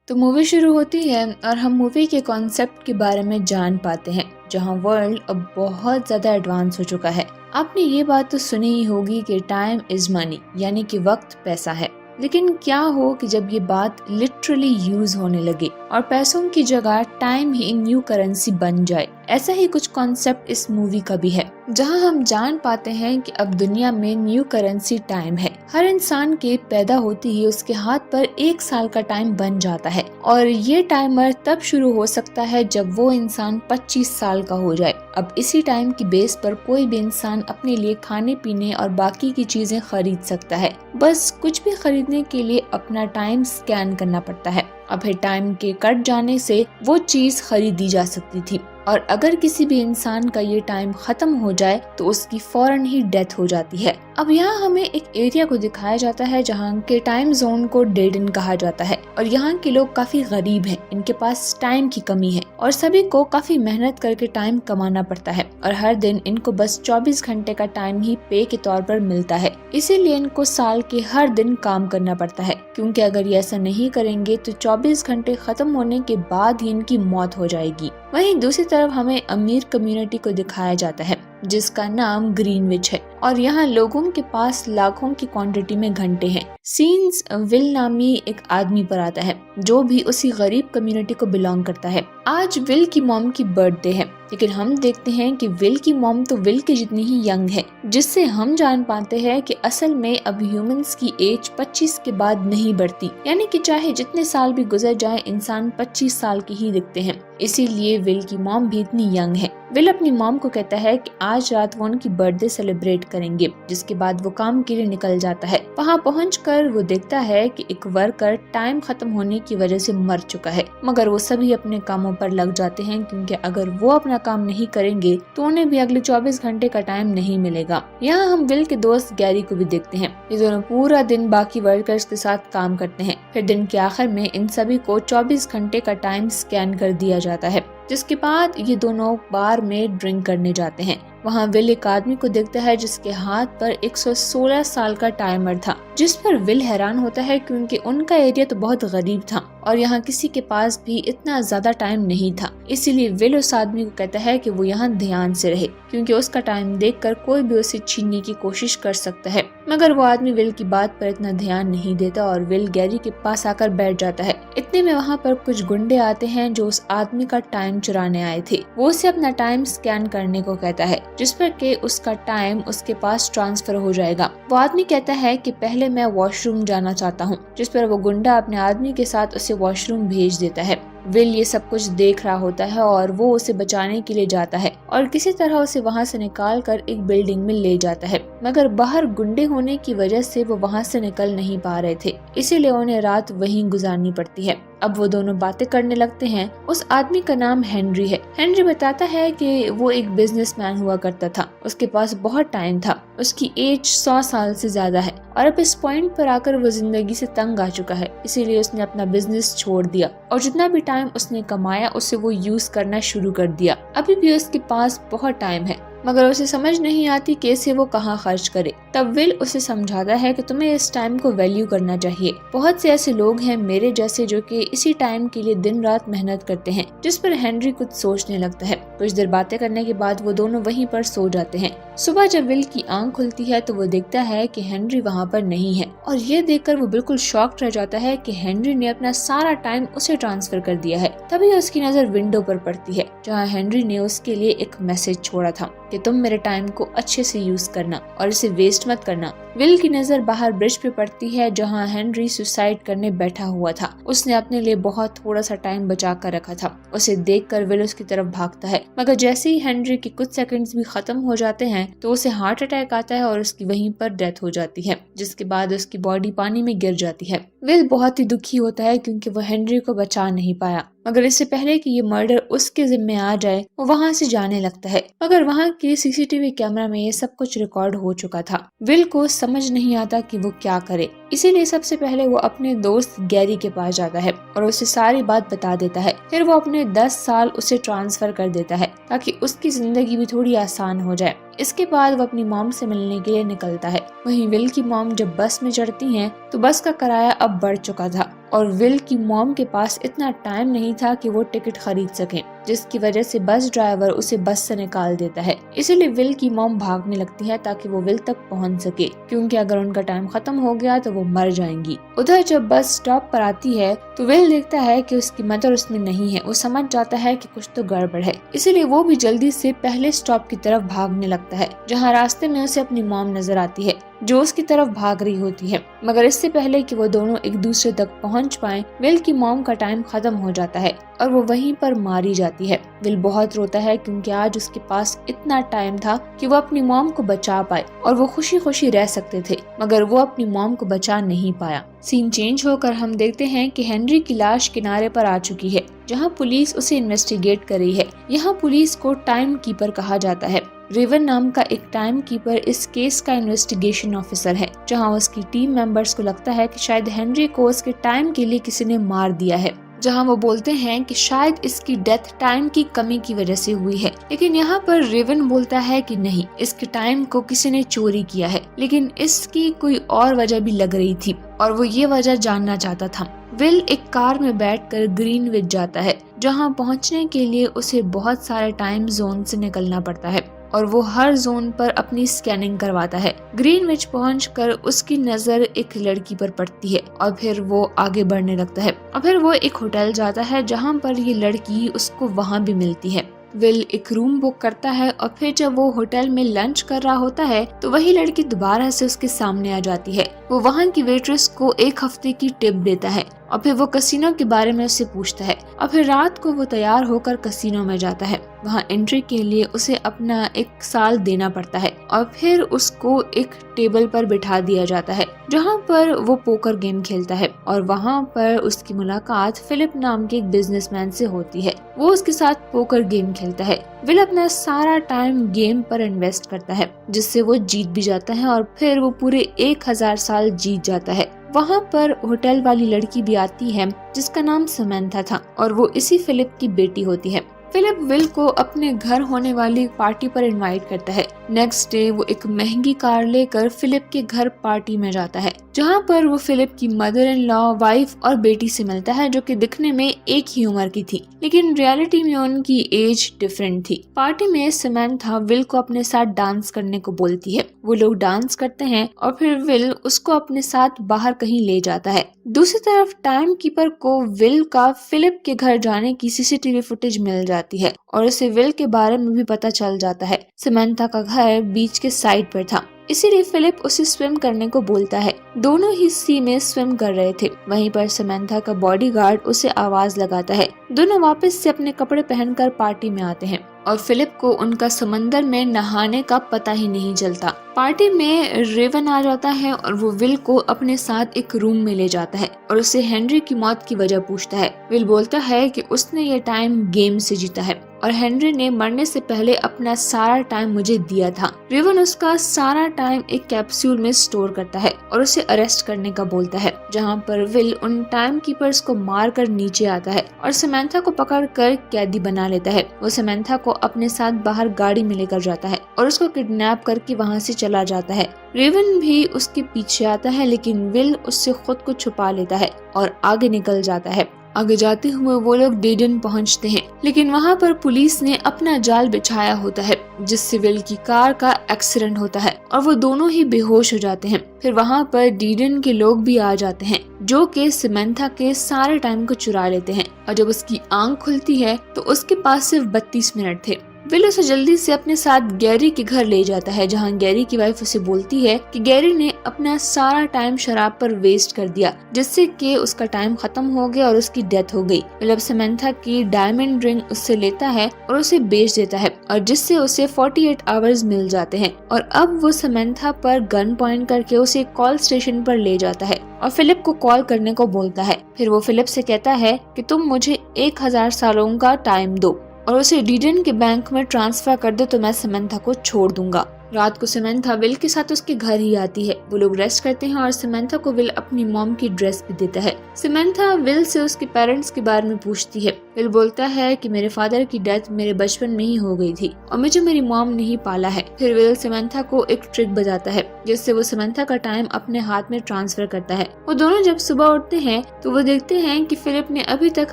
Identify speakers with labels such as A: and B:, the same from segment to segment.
A: तो मूवी शुरू होती है और हम मूवी के कॉन्सेप्ट के बारे में जान पाते हैं, जहां वर्ल्ड अब बहुत ज़्यादा एडवांस हो चुका है। आपने ये बात तो सुनी ही होगी कि टाइम इज़ मनी, यानी कि वक्त पैसा है। लेकिन क्या हो कि जब ये बात लिटरली यूज होने लगे और पैसों की जगह टाइम ही न्यू करेंसी बन जाए। ऐसा ही कुछ कॉन्सेप्ट इस मूवी का भी है, जहां हम जान पाते हैं कि अब दुनिया में न्यू करेंसी टाइम है। हर इंसान के पैदा होते ही उसके हाथ पर 1 साल का टाइम बन जाता है और ये टाइमर तब शुरू हो सकता है जब वो इंसान 25 साल का हो जाए। अब इसी टाइम की बेस पर कोई भी इंसान अपने लिए खाने पीने और बाकी की चीजें खरीद सकता है। बस कुछ भी खरीदने के लिए अपना टाइम स्कैन करना पड़ता है। अब टाइम के कट जाने से वो चीज खरीदी जा सकती थी और अगर किसी भी इंसान का ये टाइम खत्म हो जाए तो उसकी फौरन ही डेथ हो जाती है। अब यहाँ हमें एक एरिया को दिखाया जाता है जहाँ के टाइम जोन को डेड एंड कहा जाता है और यहाँ के लोग काफी गरीब हैं, इनके पास टाइम की कमी है और सभी को काफी मेहनत करके टाइम कमाना पड़ता है और हर दिन इनको बस 24 घंटे का टाइम ही पे के तौर पर मिलता है। इसीलिए इनको साल के हर दिन काम करना पड़ता है, क्योंकि अगर ये ऐसा नहीं करेंगे तो 24 घंटे खत्म होने के बाद ही इनकी मौत हो जाएगी। वहीं दूसरी तरफ हमें अमीर कम्युनिटी को दिखाया जाता है जिसका नाम ग्रीनविच है और यहाँ लोगों के पास लाखों की क्वांटिटी में घंटे हैं। सीन्स विल नामी एक आदमी पर आता है जो भी उसी गरीब कम्युनिटी को बिलोंग करता है। आज विल की मॉम की बर्थडे है, लेकिन हम देखते हैं कि विल की मॉम तो विल की जितनी ही यंग है, जिससे हम जान पाते हैं कि असल में अब ह्यूमंस की एज 25 के बाद नहीं बढ़ती, यानी कि चाहे जितने साल भी गुजर जाए इंसान 25 साल के ही दिखते हैं। इसीलिए विल की मॉम भी इतनी यंग है। विल अपनी मॉम को कहता है कि आज रात वो उनकी बर्थडे सेलिब्रेट करेंगे, जिसके बाद वो काम के लिए निकल जाता है। वहाँ पहुंचकर वो देखता है कि एक वर्कर टाइम खत्म होने की वजह से मर चुका है, मगर वो सभी अपने कामों पर लग जाते हैं क्योंकि अगर वो अपना काम नहीं करेंगे तो उन्हें भी अगले 24 घंटे का टाइम नहीं मिलेगा। यहाँ हम विल के दोस्त गैरी को भी देखते हैं। ये दोनों पूरा दिन बाकी वर्कर्स के साथ काम करते हैं। फिर दिन के आखिर में इन सभी को 24 घंटे का टाइम स्कैन कर दिया जाता है, जिसके बाद ये दोनों बार में ड्रिंक करने जाते हैं। वहाँ विल एक आदमी को देखता है जिसके हाथ पर 116 साल का टाइमर था, जिस पर विल हैरान होता है क्योंकि उनका एरिया तो बहुत गरीब था और यहाँ किसी के पास भी इतना ज्यादा टाइम नहीं था। इसीलिए विल उस आदमी को कहता है कि वो यहाँ ध्यान से रहे, क्योंकि उसका टाइम देखकर कोई भी उसे छीनने की कोशिश कर सकता है। मगर वो आदमी विल की बात पर इतना ध्यान नहीं देता और विल गैरी के पास आकर बैठ जाता है। इतने में वहाँ पर कुछ गुंडे आते हैं जो उस आदमी का टाइम चुराने आए थे। वो उसे अपना टाइम स्कैन करने को कहता है, जिस पर के उसका टाइम उसके पास ट्रांसफर हो जाएगा। वो आदमी कहता है कि पहले मैं वॉशरूम जाना चाहता हूँ, जिस पर वो गुंडा अपने आदमी के साथ उसे वॉशरूम भेज देता है। विल ये सब कुछ देख रहा होता है और वो उसे बचाने के लिए जाता है और किसी तरह उसे वहाँ से निकाल कर एक बिल्डिंग में ले जाता है, मगर बाहर गुंडे होने की वजह से वो वहाँ से निकल नहीं पा रहे थे, इसीलिए उन्हें रात वहीं गुजारनी पड़ती है। अब वो दोनों बातें करने लगते हैं। उस आदमी का नाम हेनरी है। हेनरी बताता है कि वो एक बिजनेसमैन हुआ करता था, उसके पास बहुत टाइम था, उसकी एज 100 साल से ज्यादा है और अब इस पॉइंट पर आकर वो जिंदगी से तंग आ चुका है, इसीलिए उसने अपना बिजनेस छोड़ दिया और जितना भी टाइम उसने कमाया उसे वो यूज करना शुरू कर दिया। अभी भी उसके पास बहुत टाइम है, मगर उसे समझ नहीं आती कैसे वो कहाँ खर्च करे। तब विल उसे समझाता है कि तुम्हें इस टाइम को वैल्यू करना चाहिए। बहुत से ऐसे लोग हैं मेरे जैसे जो कि इसी टाइम के लिए दिन रात मेहनत करते हैं। जिस पर हेनरी कुछ सोचने लगता है। कुछ देर बातें करने के बाद वो दोनों वहीं पर सो जाते हैं। सुबह जब विल की आंख खुलती है तो वो देखता है कि हेनरी वहाँ पर नहीं है और ये देखकर वो बिल्कुल शॉक्ड रह जाता है कि हेनरी ने अपना सारा टाइम उसे ट्रांसफर कर दिया है। तभी उसकी नजर विंडो पर पड़ती है जहाँ हेनरी ने उसके लिए एक मैसेज छोड़ा था कि तुम मेरे टाइम को अच्छे से यूज करना और इसे वेस्ट मत करना। विल की नजर बाहर ब्रिज पे पड़ती है जहाँ हेनरी सुसाइड करने बैठा हुआ था। उसने अपने लिए बहुत थोड़ा सा टाइम बचा कर रखा था। उसे देखकर विल उसकी तरफ भागता है, मगर जैसे ही हेनरी के कुछ सेकंड्स भी खत्म हो जाते हैं तो उसे हार्ट अटैक आता है और उसकी वहीं पर डेथ हो जाती है, जिसके बाद उसकी बॉडी पानी में गिर जाती है। विल बहुत ही दुखी होता है क्योंकि वो हेनरी को बचा नहीं पाया, मगर इससे पहले कि ये मर्डर उसके जिम्मे आ जाए वो वहाँ से जाने लगता है। मगर वहाँ के सीसीटीवी कैमरा में ये सब कुछ रिकॉर्ड हो चुका था। विल को समझ नहीं आता कि वो क्या करे, इसीलिए सबसे पहले वो अपने दोस्त गैरी के पास जाता है और उसे सारी बात बता देता है। फिर वो अपने 10 साल उसे ट्रांसफर कर देता है ताकि उसकी जिंदगी भी थोड़ी आसान हो जाए। इसके बाद वो अपनी मॉम से मिलने के लिए निकलता है। वहीं विल की मॉम जब बस में चढ़ती हैं तो बस का किराया अब बढ़ चुका था और विल की मॉम के पास इतना टाइम नहीं था कि वो टिकट खरीद सकें, जिसकी वजह से बस ड्राइवर उसे बस से निकाल देता है। इसीलिए विल की मॉम भागने लगती है ताकि वो विल तक पहुंच सके, क्योंकि अगर उनका टाइम खत्म हो गया तो वो मर जाएंगी। उधर जब बस स्टॉप पर आती है तो विल देखता है कि उसकी मदर उसमें नहीं है। वो समझ जाता है कि कुछ तो गड़बड़ है, इसीलिए वो भी जल्दी से पहले स्टॉप की तरफ भागने लगता है, जहाँ रास्ते में उसे अपनी मॉम नजर आती है जो उसकी तरफ भाग रही होती है। मगर इससे पहले कि वो दोनों एक दूसरे तक पहुंच पाएं, विल की मॉम का टाइम खत्म हो जाता है और वो वहीं पर मारी जाती है। विल बहुत रोता है क्योंकि आज उसके पास इतना टाइम था कि वो अपनी मॉम को बचा पाए और वो खुशी खुशी रह सकते थे, मगर वो अपनी मॉम को बचा नहीं पाया। सीन चेंज होकर हम देखते हैं कि हेनरी की लाश किनारे पर आ चुकी है, जहां पुलिस उसे इन्वेस्टिगेट कर रही है। यहाँ पुलिस को टाइम कीपर कहा जाता है। रेवन नाम का एक टाइम कीपर इस केस का इन्वेस्टिगेशन ऑफिसर है, जहां उसकी टीम मेंबर्स को लगता है कि शायद हेनरी को उसके टाइम के लिए किसी ने मार दिया है, जहां वो बोलते हैं कि शायद इसकी डेथ टाइम की कमी की वजह से हुई है। लेकिन यहाँ पर रेवन बोलता है कि नहीं, इसके टाइम को किसी ने चोरी किया है, लेकिन इसकी कोई और वजह भी लग रही थी और वो ये वजह जानना चाहता था। विल एक कार में बैठकर ग्रीनविच जाता है, जहां पहुंचने के लिए उसे बहुत सारे टाइम जोन से निकलना पड़ता है और वो हर जोन पर अपनी स्कैनिंग करवाता है। ग्रीनविच पहुंचकर उसकी नजर एक लड़की पर पड़ती है और फिर वो आगे बढ़ने लगता है और फिर वो एक होटल जाता है जहां पर ये लड़की उसको वहां भी मिलती है। विल एक रूम बुक करता है और फिर जब वो होटल में लंच कर रहा होता है तो वही लड़की दोबारा से उसके सामने आ जाती है। वो वहाँ की वेट्रेस को 1 हफ्ते की टिप देता है और फिर वो कसिनो के बारे में उससे पूछता है और फिर रात को वो तैयार होकर कसिनो में जाता है। वहाँ एंट्री के लिए उसे अपना 1 साल देना पड़ता है और फिर उसको एक टेबल पर बिठा दिया जाता है जहाँ पर वो पोकर गेम खेलता है और वहाँ पर उसकी मुलाकात फिलिप नाम के एक बिजनेसमैन से होती है। वो उसके साथ पोकर गेम खेलता है। विल अपना सारा टाइम गेम पर इन्वेस्ट करता है, जिससे वो जीत भी जाता है और फिर वो पूरे 1000 साल जीत जाता है। वहाँ पर होटल वाली लड़की भी आती है जिसका नाम समंथा था और वो इसी फिलिप की बेटी होती है। फिलिप विल को अपने घर होने वाली पार्टी पर इनवाइट करता है। नेक्स्ट डे वो एक महंगी कार लेकर फिलिप के घर पार्टी में जाता है, जहाँ पर वो फिलिप की मदर इन लॉ, वाइफ और बेटी से मिलता है, जो कि दिखने में एक ही उम्र की थी, लेकिन रियलिटी में उनकी एज डिफरेंट थी। पार्टी में समंथा विल को अपने साथ डांस करने को बोलती है। वो लोग डांस करते हैं और फिर विल उसको अपने साथ बाहर कहीं ले जाता है। दूसरी तरफ टाइम कीपर को विल का फिलिप के घर जाने की सीसीटीवी फुटेज मिल जाती है और उसे विल के बारे में भी पता चल जाता है। समंथा का घर बीच के साइड पर था, इसीलिए फिलिप उसे स्विम करने को बोलता है। दोनों ही सी में स्विम कर रहे थे। वहीं पर समंथा का बॉडीगार्ड उसे आवाज लगाता है। दोनों वापस से अपने कपड़े पहनकर पार्टी में आते हैं और फिलिप को उनका समंदर में नहाने का पता ही नहीं चलता। पार्टी में रेवन आ जाता है और वो विल को अपने साथ एक रूम में ले जाता है और उससे हेनरी की मौत की वजह पूछता है। विल बोलता है कि उसने ये टाइम गेम से जीता है और हेनरी ने मरने से पहले अपना सारा टाइम मुझे दिया था। रेवन उसका सारा टाइम एक कैप्सूल में स्टोर करता है और उसे अरेस्ट करने का बोलता है, जहाँ पर विल उन टाइम कीपर्स को मार कर नीचे आता है और समंथा को पकड़ कर कैदी बना लेता है। वो समंथा को अपने साथ बाहर गाड़ी में लेकर जाता है और उसको किडनैप करके वहाँ से चला जाता है। रेवन भी उसके पीछे आता है, लेकिन विल उससे खुद को छुपा लेता है और आगे निकल जाता है। आगे जाते हुए वो लोग डेडन पहुंचते हैं, लेकिन वहाँ पर पुलिस ने अपना जाल बिछाया होता है, जिससे विल की कार का एक्सीडेंट होता है और वो दोनों ही बेहोश हो जाते हैं। फिर वहाँ पर डेडन के लोग भी आ जाते हैं, जो कि समंथा के सारे टाइम को चुरा लेते हैं और जब उसकी आंख खुलती है तो उसके पास सिर्फ 32 मिनट थे। विल उसे जल्दी से अपने साथ गैरी के घर ले जाता है, जहां गैरी की वाइफ उसे बोलती है कि गैरी ने अपना सारा टाइम शराब पर वेस्ट कर दिया, जिससे कि उसका टाइम खत्म हो गया और उसकी डेथ हो गई। विल अब समंथा की डायमंड रिंग उससे लेता है और उसे बेच देता है और जिससे उसे 48 आवर्स मिल जाते हैं और अब वो समंथा पर गन पॉइंट करके उसे कॉल स्टेशन पर ले जाता है और फिलिप को कॉल करने को बोलता है। फिर वो फिलिप से कहता है कि तुम मुझे 1000 सालों का टाइम दो और उसे डेडन के बैंक में ट्रांसफर कर दो तो मैं समंथा को छोड़ दूंगा। रात को समंथा विल के साथ उसके घर ही आती है। वो लोग रेस्ट करते हैं और समंथा को विल अपनी मॉम की ड्रेस भी देता है। समंथा विल से उसके पेरेंट्स के बारे में पूछती है। विल बोलता है कि मेरे फादर की डेथ मेरे बचपन में ही हो गई थी और मुझे मेरी मॉम ने ही पाला है। फिर विल समंथा को एक ट्रिक बताता है जिससे वो समंथा का टाइम अपने हाथ में ट्रांसफर करता है। वो दोनों जब सुबह उठते हैं तो वो देखते हैं कि फिलिप ने अभी तक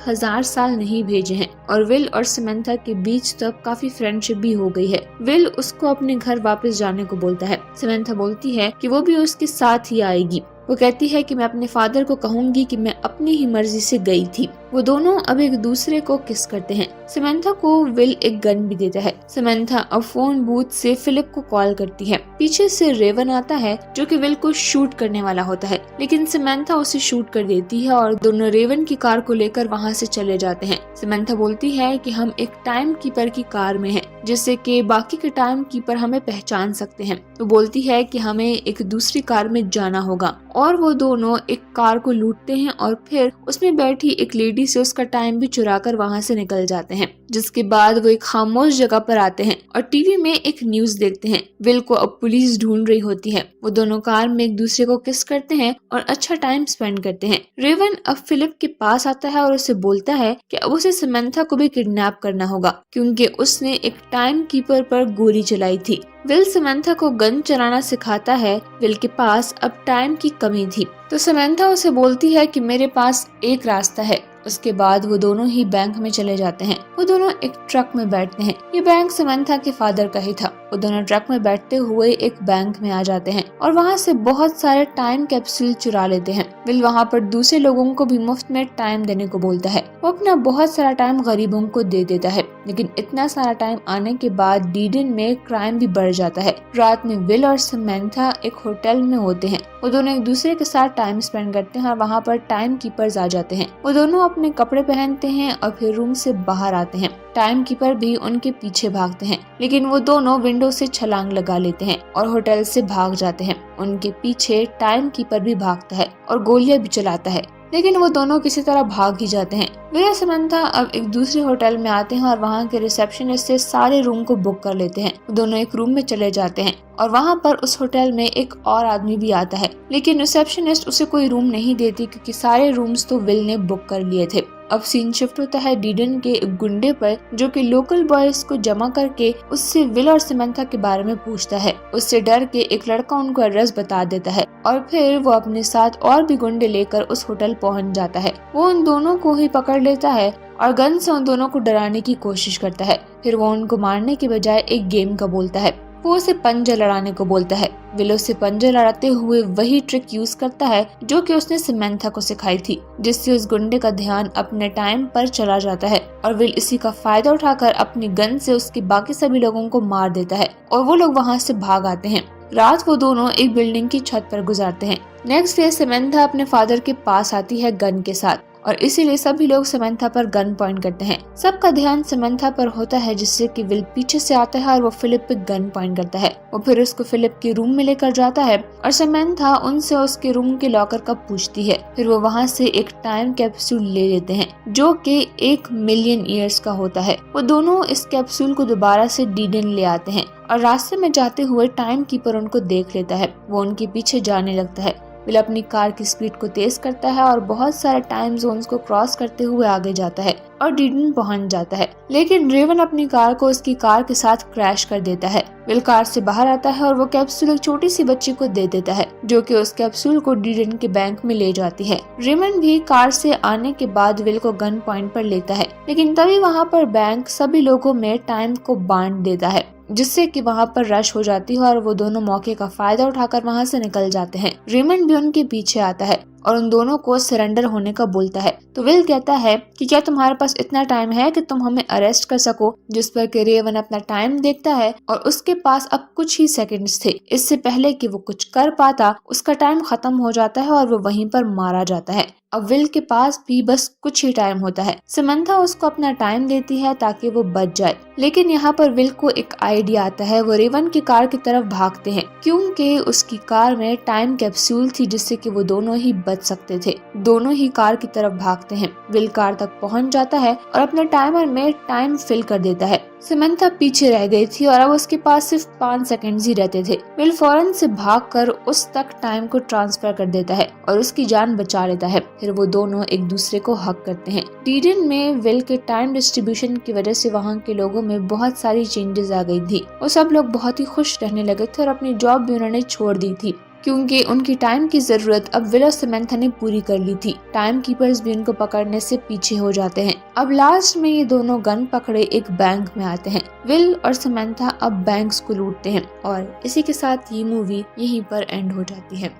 A: 1000 साल नहीं भेजे हैं और विल और समंथा के बीच तब काफी फ्रेंडशिप भी हो गई है। विल उसको अपने घर वापस जाने को बोलता है। समंथा बोलती है कि वो भी उसके साथ ही आएगी। वो कहती है कि मैं अपने फादर को कहूंगी कि मैं अपनी ही मर्जी से गई थी। वो दोनों अब एक दूसरे को किस करते हैं। समंथा को विल एक गन भी देता है। समंथा अब फोन बूथ से फिलिप को कॉल करती है। पीछे से रेवन आता है जो कि विल को शूट करने वाला होता है, लेकिन समंथा उसे शूट कर देती है और दोनों रेवन की कार को लेकर वहाँ से चले जाते हैं। समंथा बोलती है कि हम एक टाइम कीपर की कार में हैं, जिससे कि बाकी के टाइम कीपर हमें पहचान सकते हैं। तो बोलती है कि हमें एक दूसरी कार में जाना होगा और वो दोनों एक कार को लूटते हैं और फिर उसमें बैठी एक लेडी से उसका टाइम भी चुरा कर वहाँ से निकल जाते हैं। जिसके बाद वो एक खामोश जगह पर आते हैं और टीवी में एक न्यूज देखते हैं। विल को अब पुलिस ढूंढ रही होती है। वो दोनों कार में एक दूसरे को किस करते हैं और अच्छा टाइम स्पेंड करते हैं। रेवन अब फिलिप के पास आता है और उसे बोलता है कि अब उसे समंथा को भी किडनैप करना होगा क्योंकि उसने एक टाइम कीपर पर गोली चलाई थी। विल समंथा को गन चलाना सिखाता है। विल के पास अब टाइम की कमी थी तो समंथा उसे बोलती है कि मेरे पास एक रास्ता है। उसके बाद वो दोनों ही बैंक में चले जाते हैं। वो दोनों एक ट्रक में बैठते हैं। ये बैंक समंथा के फादर का ही था। वो दोनों ट्रक में बैठते हुए एक बैंक में आ जाते हैं और वहाँ से बहुत सारे टाइम कैप्सूल चुरा लेते हैं। विल वहाँ पर दूसरे लोगों को भी मुफ्त में टाइम देने को बोलता है। वो अपना बहुत सारा टाइम गरीबों को दे देता है, लेकिन इतना सारा टाइम आने के बाद डीडन में क्राइम भी बढ़ जाता है। रात में विल और समंथा एक होटल में होते हैं। वो दोनों एक दूसरे के साथ टाइम स्पेंड करते हैं और वहाँ पर टाइम कीपर्स आ जाते हैं। वो दोनों अपने कपड़े पहनते हैं और फिर रूम से बाहर आते हैं। टाइम कीपर भी उनके पीछे भागते हैं, लेकिन वो दोनों विंडो से छलांग लगा लेते हैं और होटल से भाग जाते हैं। उनके पीछे टाइम कीपर भी भागता है और गोलियां भी चलाता है, लेकिन वो दोनों किसी तरह भाग ही जाते हैं। विल और समंथा अब एक दूसरे होटल में आते हैं और वहाँ के रिसेप्शनिस्ट से सारे रूम को बुक कर लेते हैं। वो दोनों एक रूम में चले जाते हैं और वहाँ पर उस होटल में एक और आदमी भी आता है, लेकिन रिसेप्शनिस्ट उसे कोई रूम नहीं देती क्योंकि सारे रूम्स तो विल ने बुक कर लिए थे। अब सीन शिफ्ट होता है डीडन के एक गुंडे पर जो कि लोकल बॉयज को जमा करके उससे विल और समंथा के बारे में पूछता है। उससे डर के एक लड़का उनको एड्रेस बता देता है और फिर वो अपने साथ और भी गुंडे लेकर उस होटल पहुंच जाता है। वो उन दोनों को ही पकड़ लेता है और गन से उन दोनों को डराने की कोशिश करता है। फिर वो उनको मारने के बजाय एक गेम का बोलता है। वो उसे पंजा लड़ाने को बोलता है। विल उससे पंजा लड़ाते हुए वही ट्रिक यूज करता है जो कि उसने समंथा को सिखाई थी, जिससे उस गुंडे का ध्यान अपने टाइम पर चला जाता है और विल इसी का फायदा उठाकर अपनी गन से उसके बाकी सभी लोगों को मार देता है और वो लोग वहाँ से भाग आते हैं। रात वो दोनों एक बिल्डिंग की छत पर गुजारते हैं। नेक्स्ट डे समंथा अपने फादर के पास आती है गन के साथ और इसीलिए सभी लोग समंथा पर गन पॉइंट करते हैं। सबका ध्यान समंथा पर होता है, जिससे कि विल पीछे से आता है और वो फिलिप पे गन पॉइंट करता है। वो फिर उसको फिलिप के रूम में लेकर जाता है और समंथा उनसे उसके रूम के लॉकर का पूछती है। फिर वो वहाँ से एक टाइम कैप्सूल ले लेते हैं जो कि 1 मिलियन ईयर्स का होता है। वो दोनों इस कैप्सूल को दोबारा से डीडन ले आते हैं और रास्ते में जाते हुए टाइम कीपर उनको देख लेता है। वो उनके पीछे जाने लगता है। विल अपनी कार की स्पीड को तेज करता है और बहुत सारे टाइम जोन्स को क्रॉस करते हुए आगे जाता है और डीडन पहुंच जाता है, लेकिन रेवन अपनी कार को उसकी कार के साथ क्रैश कर देता है। विल कार से बाहर आता है और वो कैप्सूल एक छोटी सी बच्ची को दे देता है जो कि उस कैप्सूल को डीडन के बैंक में ले जाती है। रेमन भी कार से आने के बाद विल को गन पॉइंट पर लेता है, लेकिन तभी वहाँ पर बैंक सभी लोगों में टाइम को बांट देता है, जिससे कि वहाँ पर रश हो जाती है और वो दोनों मौके का फायदा उठाकर वहाँ से निकल जाते हैं। रेमंड भी उनके पीछे आता है और उन दोनों को सरेंडर होने का बोलता है। तो विल कहता है कि क्या तुम्हारे पास इतना टाइम है कि तुम हमें अरेस्ट कर सको, जिस पर कि रेवन अपना टाइम देखता है और उसके पास अब कुछ ही सेकंड्स थे। इससे पहले कि वो कुछ कर पाता उसका टाइम खत्म हो जाता है और वो वहीं पर मारा जाता है। अब विल के पास भी बस कुछ ही टाइम होता है। समंथा उसको अपना टाइम देती है ताकि वो बच जाए, लेकिन यहाँ पर विल को एक आइडिया आता है। वो रेवन की कार की तरफ भागते हैं क्योंकि उसकी कार में टाइम कैप्सूल थी जिससे कि वो दोनों ही बच सकते थे। दोनों ही कार की तरफ भागते हैं। विल कार तक पहुंच जाता है और अपने टाइमर में टाइम फिल कर देता है। समंथा पीछे रह गई थी और अब उसके पास सिर्फ 5 सेकंड्स ही रहते थे। विल फौरन से भागकर उस तक टाइम को ट्रांसफर कर देता है और उसकी जान बचा लेता है। फिर वो दोनों एक दूसरे को हक करते हैं। टीरियन में विल के टाइम डिस्ट्रीब्यूशन की वजह से वहाँ के लोगों में बहुत सारी चेंजेस आ गई थी और सब लोग बहुत ही खुश रहने लगे थे और अपनी जॉब भी उन्होंने छोड़ दी थी क्योंकि उनकी टाइम की जरूरत अब विल और समंथा ने पूरी कर ली थी। टाइम कीपर्स भी उनको पकड़ने से पीछे हो जाते हैं। अब लास्ट में ये दोनों गन पकड़े एक बैंक में आते हैं। विल और समंथा अब बैंक्स को लूटते हैं और इसी के साथ ये मूवी यहीं पर एंड हो जाती है।